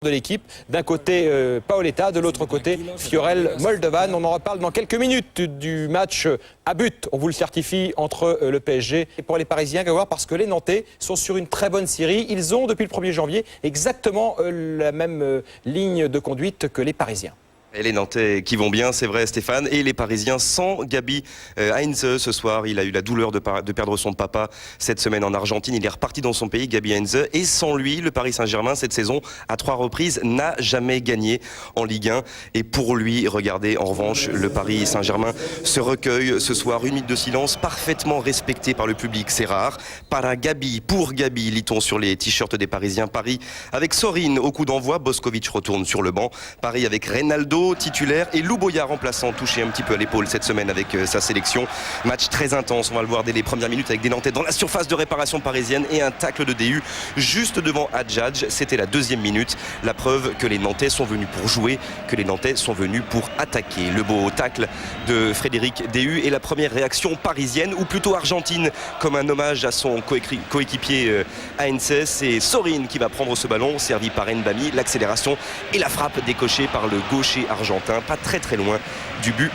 de l'équipe. D'un côté Paoletta, de l'autre côté Fiorel Moldovan. On en reparle dans quelques minutes du match à but, on vous le certifie, entre le PSG et pour les Parisiens. À voir parce que les Nantais sont sur une très bonne série. Ils ont depuis le 1er janvier exactement la même ligne de conduite que les Parisiens. Et les Nantais qui vont bien, c'est vrai Stéphane, et les Parisiens sans Gabi Heinze ce soir. Il a eu la douleur de perdre son papa cette semaine en Argentine. Il est reparti dans son pays, Gabi Heinze, et sans lui, le Paris Saint-Germain cette saison, à 3 reprises, n'a jamais gagné en Ligue 1. Et pour lui, regardez, en revanche, le Paris Saint-Germain se recueille ce soir. Une minute de silence parfaitement respectée par le public, c'est rare. Para Gabi, pour Gabi, lit-on sur les t-shirts des Parisiens. Paris avec Sorin au coup d'envoi, Boskovic retourne sur le banc. Paris avec Reynaldo titulaire et Louboya remplaçant, touché un petit peu à l'épaule cette semaine avec sa sélection. Match très intense, on va le voir dès les premières minutes avec des Nantais dans la surface de réparation parisienne et un tacle de DU juste devant Hadjadj. C'était la 2e minute, la preuve que les Nantais sont venus pour jouer, que les Nantais sont venus pour attaquer. Le beau tacle de Frédéric DU et la première réaction parisienne, ou plutôt argentine, comme un hommage à son coéquipier Heinze. C'est Sorin qui va prendre ce ballon, servi par Nbami, l'accélération et la frappe décochée par le gaucher argentin, pas très loin du but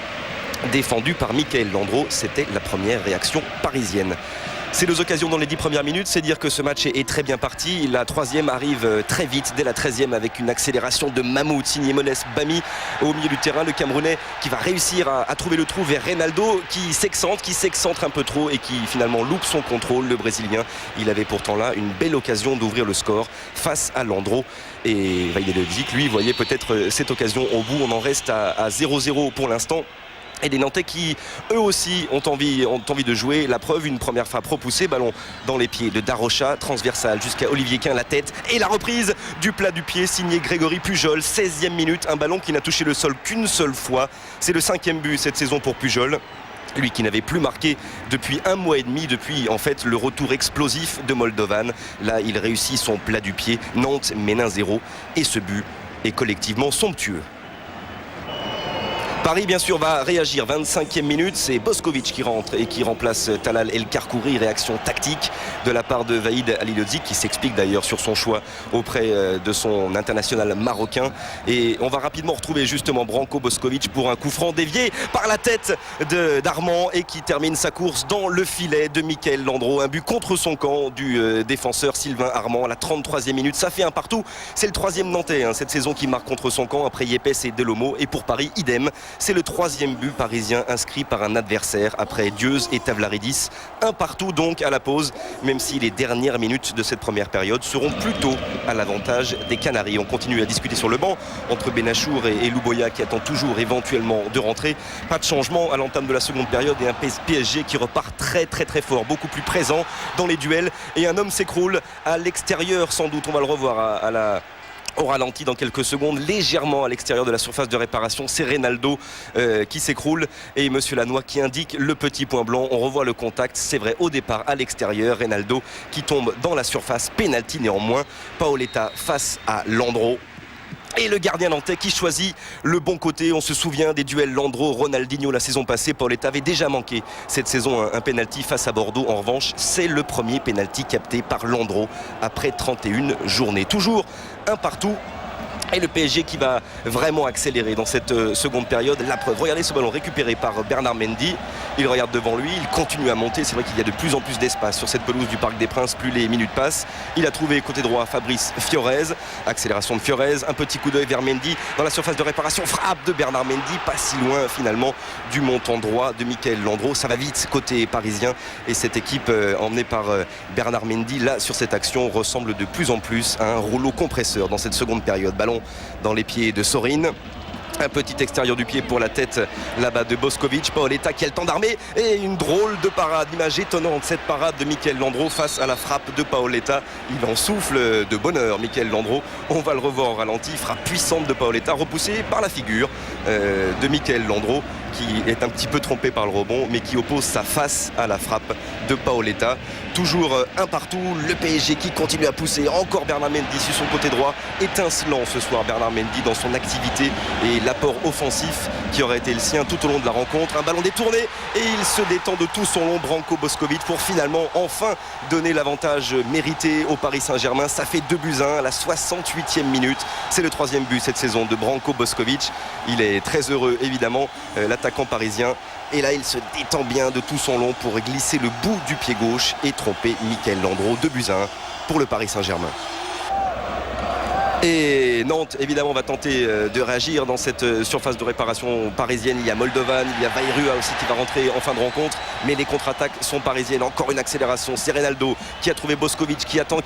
défendu par Michael Landreau. C'était la première réaction parisienne. Ces 2 occasions dans les 10 premières minutes, c'est dire que ce match est très bien parti. La 3e arrive très vite, dès la 13e, avec une accélération de mammouth, signé Mones Bami au milieu du terrain. Le Camerounais qui va réussir à trouver le trou vers Reynaldo, qui s'excentre un peu trop et qui finalement loupe son contrôle. Le Brésilien, il avait pourtant là une belle occasion d'ouvrir le score face à Landreau. Et Vaidelovic, lui, voyait peut-être cette occasion au bout. On en reste à 0-0 pour l'instant. Et des Nantais qui, eux aussi, ont envie de jouer. La preuve, une première frappe repoussée, ballon dans les pieds de Darocha, transversale jusqu'à Olivier Quin, la tête. Et la reprise du plat du pied, signé Grégory Pujol, 16e minute. Un ballon qui n'a touché le sol qu'une seule fois. C'est le 5e but cette saison pour Pujol. Lui qui n'avait plus marqué depuis 1 mois et demi, depuis en fait le retour explosif de Moldovan. Là, il réussit son plat du pied. Nantes mène 1-0 et ce but est collectivement somptueux. Paris, bien sûr, va réagir. 25e minute, c'est Boskovic qui rentre et qui remplace Talal El Karkouri. Réaction tactique de la part de Vahid Halilhodžić, qui s'explique d'ailleurs sur son choix auprès de son international marocain. Et on va rapidement retrouver justement Branko Boskovic pour un coup franc dévié par la tête d'Armand et qui termine sa course dans le filet de Michael Landreau. Un but contre son camp du défenseur Sylvain Armand à la 33e minute. Ça fait un partout. C'est le 3e Nantais cette saison qui marque contre son camp après Yepes et Delomo. Et pour Paris, idem. C'est le 3e but parisien inscrit par un adversaire après Dieuze et Tavlaridis. Un partout donc à la pause, même si les dernières minutes de cette première période seront plutôt à l'avantage des Canaries. On continue à discuter sur le banc entre Benachour et Louboya qui attend toujours éventuellement de rentrer. Pas de changement à l'entame de la seconde période et un PSG qui repart très fort, beaucoup plus présent dans les duels. Et un homme s'écroule à l'extérieur sans doute, on va le revoir au ralenti dans quelques secondes, légèrement à l'extérieur de la surface de réparation. C'est Reynaldo qui s'écroule et Monsieur Lannoy qui indique le petit point blanc. On revoit le contact, c'est vrai, au départ à l'extérieur. Reynaldo qui tombe dans la surface, pénalty néanmoins. Paoletta face à Landreau. Et le gardien nantais qui choisit le bon côté. On se souvient des duels Landreau-Ronaldinho la saison passée. Paoletta avait déjà manqué cette saison un pénalty face à Bordeaux. En revanche, c'est le premier pénalty capté par Landreau après 31 journées. Toujours un partout. Et le PSG qui va vraiment accélérer dans cette seconde période. La preuve, regardez ce ballon récupéré par Bernard Mendy. Il regarde devant lui, il continue à monter. C'est vrai qu'il y a de plus en plus d'espace sur cette pelouse du Parc des Princes, plus les minutes passent. Il a trouvé côté droit Fabrice Fiorez. Accélération de Fiorez, un petit coup d'œil vers Mendy dans la surface de réparation. Frappe de Bernard Mendy, pas si loin finalement du montant droit de Michael Landreau. Ça va vite côté parisien. Et cette équipe emmenée par Bernard Mendy, là sur cette action, ressemble de plus en plus à un rouleau compresseur dans cette seconde période. Ballon dans les pieds de Sorin. Un petit extérieur du pied pour la tête là-bas de Boskovic. Paoletta qui a le temps d'armer et une drôle de parade, image étonnante cette parade de Michael Landreau face à la frappe de Paoletta. Il en souffle de bonheur Michael Landreau. On va le revoir au ralenti, frappe puissante de Paoletta repoussée par la figure de Michael Landreau qui est un petit peu trompé par le rebond, mais qui oppose sa face à la frappe de Paoletta. Toujours un partout, le PSG qui continue à pousser. Encore Bernard Mendy sur son côté droit. Étincelant ce soir Bernard Mendy dans son activité et l'apport offensif qui aurait été le sien tout au long de la rencontre. Un ballon détourné et il se détend de tout son long, Branko Bošković, pour finalement enfin donner l'avantage mérité au Paris Saint-Germain. Ça fait 2-1 à la 68e minute. C'est le 3e but cette saison de Branko Bošković. Il est très heureux évidemment, l'attaquant parisien. Et là, il se détend bien de tout son long pour glisser le bout du pied gauche et tromper Michael Landreau. 2-1 pour le Paris Saint-Germain. Et Nantes, évidemment, va tenter de réagir dans cette surface de réparation parisienne. Il y a Moldovan, il y a Vairua aussi qui va rentrer en fin de rencontre. Mais les contre-attaques sont parisiennes. Encore une accélération. C'est Reynaldo qui a trouvé Bošković, qui attend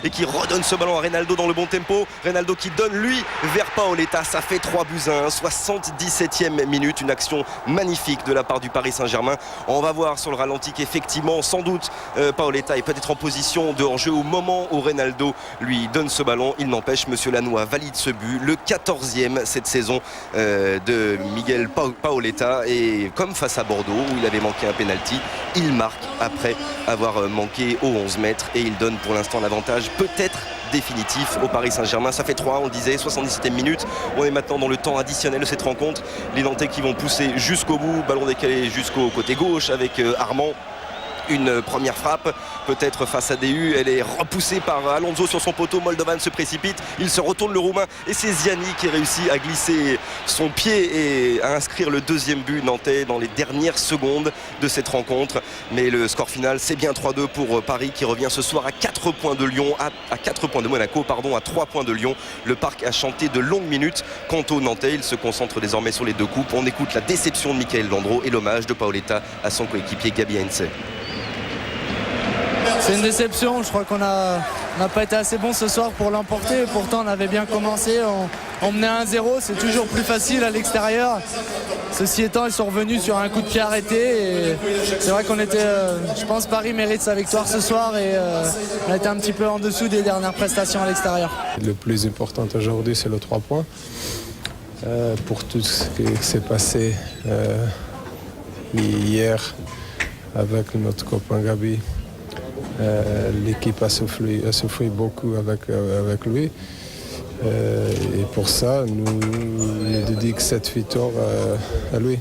et qui redonne ce ballon à Reynaldo dans le bon tempo. Reynaldo qui donne, lui, vers Paoletta. Ça fait 3-1. 77e minute. Une action magnifique de la part du Paris Saint-Germain. On va voir sur le ralenti qu'effectivement, sans doute, Paoletta est peut-être en position de hors-jeu au moment où Reynaldo lui donne ce ballon. Il n'empêche, Monsieur Lannoy valide ce but, le 14e cette saison de Miguel Paoletta. Et comme face à Bordeaux où il avait manqué un pénalty, il marque après avoir manqué aux 11 mètres et il donne pour l'instant l'avantage peut-être définitif au Paris Saint-Germain. Ça fait 3, on le disait, 77e minute. On est maintenant dans le temps additionnel de cette rencontre. Les Nantais qui vont pousser jusqu'au bout, ballon décalé jusqu'au côté gauche avec Armand. Une première frappe, peut-être face à DU, elle est repoussée par Alonso sur son poteau. Moldovan se précipite, il se retourne le Roumain et c'est Ziani qui réussit à glisser son pied et à inscrire le 2e but nantais dans les dernières secondes de cette rencontre. Mais le score final, c'est bien 3-2 pour Paris qui revient ce soir à 4 points de Lyon, à 4 points de Monaco, à 3 points de Lyon. Le Parc a chanté de longues minutes. Quant aux Nantais, il se concentre désormais sur les 2 coupes. On écoute la déception de Michael Landreau et l'hommage de Paoletta à son coéquipier Gabi Heinze. C'est une déception, je crois qu'on n'a pas été assez bon ce soir pour l'emporter. Pourtant on avait bien commencé, on menait 1-0, c'est toujours plus facile à l'extérieur. Ceci étant, ils sont revenus sur un coup de pied arrêté et c'est vrai qu'on était, je pense Paris mérite sa victoire ce soir et on a été un petit peu en dessous des dernières prestations à l'extérieur. Le plus important aujourd'hui c'est le 3 points. Pour tout ce qui s'est passé hier avec notre copain Gabi. L'équipe a souffert beaucoup avec lui et pour ça nous dédions cette victoire à lui.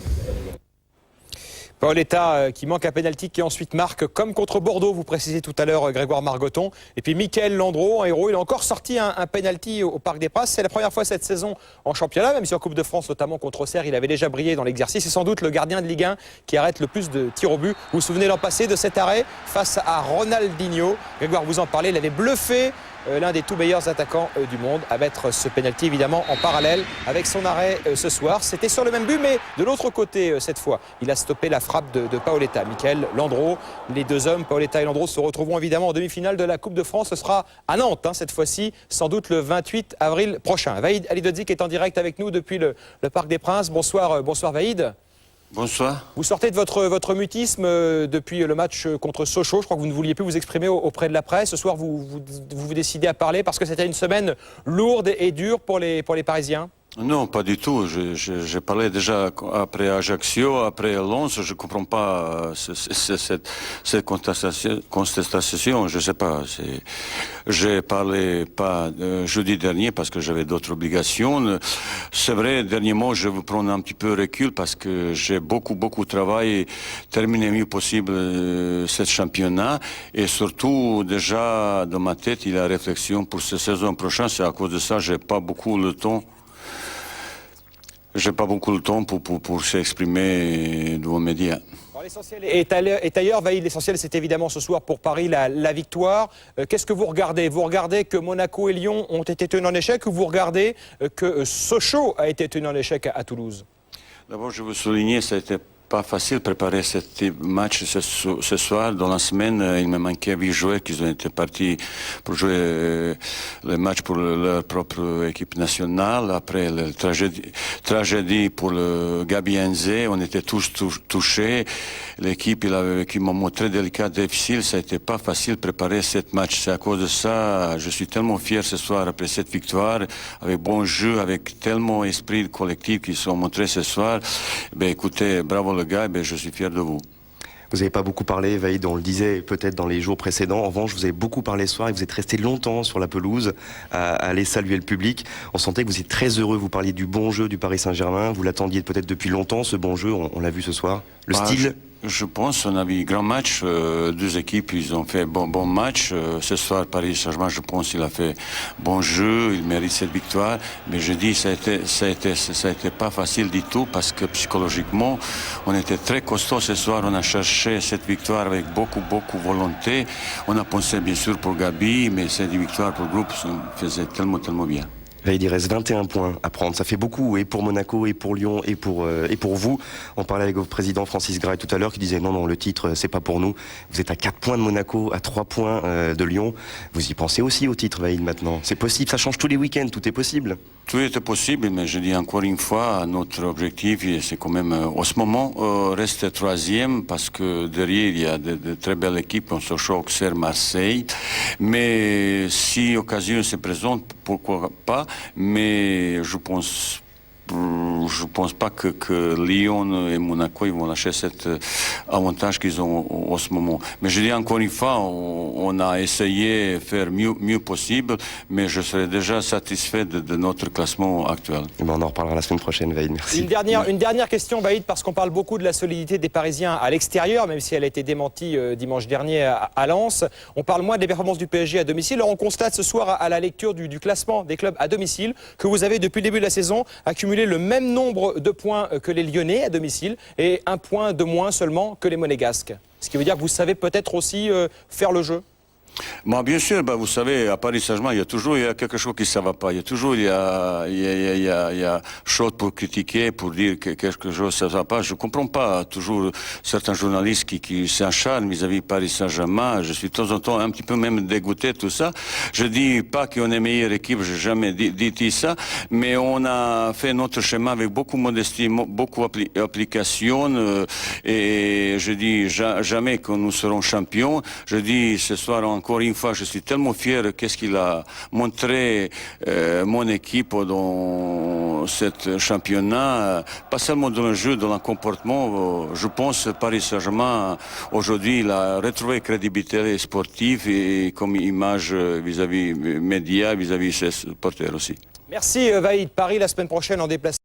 Paoletta qui manque un pénalty qui ensuite marque comme contre Bordeaux, vous précisez tout à l'heure Grégoire Margoton. Et puis Michael Landreau, un héros, il a encore sorti un pénalty au Parc des Princes. C'est la première fois cette saison en championnat, même si en Coupe de France, notamment contre Auxerre, il avait déjà brillé dans l'exercice. C'est sans doute le gardien de Ligue 1 qui arrête le plus de tirs au but. Vous vous souvenez l'an passé de cet arrêt face à Ronaldinho. Grégoire, vous en parlez, il avait bluffé l'un des tout meilleurs attaquants du monde à mettre ce pénalty évidemment en parallèle avec son arrêt ce soir. C'était sur le même but mais de l'autre côté cette fois. Il a stoppé la frappe de Paoletta. Michael Landreau, les 2 hommes, Paoletta et Landreau, se retrouveront évidemment en demi-finale de la Coupe de France. Ce sera à Nantes cette fois-ci, sans doute le 28 avril prochain. Vaïd Halilhodžić est en direct avec nous depuis le Parc des Princes. Bonsoir Vaïd. Bonsoir. Vous sortez de votre mutisme depuis le match contre Sochaux. Je crois que vous ne vouliez plus vous exprimer auprès de la presse. Ce soir, vous décidez à parler parce que c'était une semaine lourde et dure pour les Parisiens. Non, pas du tout. J'ai parlé déjà après Ajaccio, après Lens. Je ne comprends pas cette contestation. Je ne sais pas. J'ai parlé pas jeudi dernier parce que j'avais d'autres obligations. C'est vrai, dernièrement, je vais prendre un petit peu de recul parce que j'ai beaucoup de travail et terminer le mieux possible ce championnat. Et surtout, déjà, dans ma tête, il y a la réflexion pour cette saison prochaine. C'est à cause de ça, j'ai pas beaucoup le temps. J'ai pas beaucoup de temps pour s'exprimer devant les médias. L'essentiel est ailleurs, Vaïd. L'essentiel, c'est évidemment ce soir pour Paris la victoire. Qu'est-ce que vous regardez? Vous regardez que Monaco et Lyon ont été tenus en échec ou vous regardez que Sochaux a été tenu en échec à Toulouse? D'abord, je veux souligner que ça a été pas facile de préparer ce match ce soir. Dans la semaine, il me manquait 8 joueurs qui ont été partis pour jouer le match pour leur propre équipe nationale. Après la tragédie pour le Gabi Heinze, on était tous touchés. L'équipe, il avait vécu un moment très délicat, difficile. Ça n'était pas facile de préparer ce match. C'est à cause de ça, je suis tellement fier ce soir après cette victoire, avec bon jeu, avec tellement esprit collectif qui sont montrés ce soir. Ben, écoutez, bravo le gars, ben, je suis fier de vous. Vous n'avez pas beaucoup parlé, Vahid, on le disait peut-être dans les jours précédents. En revanche, vous avez beaucoup parlé ce soir et vous êtes resté longtemps sur la pelouse à aller saluer le public. On sentait que vous étiez très heureux. Vous parliez du bon jeu du Paris Saint-Germain. Vous l'attendiez peut-être depuis longtemps, ce bon jeu. On l'a vu ce soir. Le style. Je pense qu'on a vu un grand match. Deux équipes, ils ont fait bon match. Ce soir, Paris Saint-Germain, je pense qu'il a fait bon jeu. Il mérite cette victoire. Mais je dis, ça a été pas facile du tout parce que psychologiquement, on était très costaud ce soir. On a cherché cette victoire avec beaucoup de volonté. On a pensé bien sûr pour Gabi, mais cette victoire pour le groupe faisait tellement bien. Il reste 21 points à prendre. Ça fait beaucoup, et pour Monaco, et pour Lyon, et pour vous. On parlait avec votre président Francis Gray tout à l'heure qui disait non, le titre, c'est pas pour nous. Vous êtes à 4 points de Monaco, à 3 points de Lyon. Vous y pensez aussi au titre, Vahid, maintenant. C'est possible, ça change tous les week-ends, tout est possible. Tout est possible, mais je dis encore une fois, notre objectif, c'est quand même, en ce moment, rester troisième, parce que derrière, il y a de très belles équipes, on se choque sur Marseille. Mais si l'occasion se présente, pourquoi pas, mais je pense pas que Lyon et Monaco ils vont lâcher cet avantage qu'ils ont en ce moment. Mais je dis encore une fois, on a essayé de faire mieux possible, mais je serai déjà satisfait de notre classement actuel. On en reparlera la semaine prochaine, Vahid. Merci. Une dernière question, Vahid, parce qu'on parle beaucoup de la solidité des Parisiens à l'extérieur, même si elle a été démentie dimanche dernier à Lens. On parle moins des performances du PSG à domicile. Alors on constate ce soir à la lecture du classement des clubs à domicile que vous avez depuis le début de la saison accumulé le même nombre de points que les Lyonnais à domicile et 1 point de moins seulement que les Monégasques. Ce qui veut dire que vous savez peut-être aussi faire le jeu. Bon, bien sûr, vous savez, à Paris Saint-Germain, il y a quelque chose qui ne va pas. Il y a chose pour critiquer, pour dire que quelque chose ne va pas. Je ne comprends pas toujours certains journalistes qui s'acharnent vis-à-vis Paris Saint-Germain. Je suis de temps en temps un petit peu même dégoûté de tout ça. Je ne dis pas qu'on est meilleure équipe, je n'ai jamais dit ça, mais on a fait notre chemin avec beaucoup de modestie, beaucoup d'application, et je dis jamais que nous serons champions. Je dis ce soir encore une fois, je suis tellement fier de ce qu'il a montré mon équipe dans ce championnat, pas seulement dans le jeu, dans le comportement. Je pense que Paris Saint-Germain, aujourd'hui, il a retrouvé crédibilité sportive et comme image vis-à-vis médias, vis-à-vis ses supporters aussi. Merci Vahid. Paris la semaine prochaine en déplacement.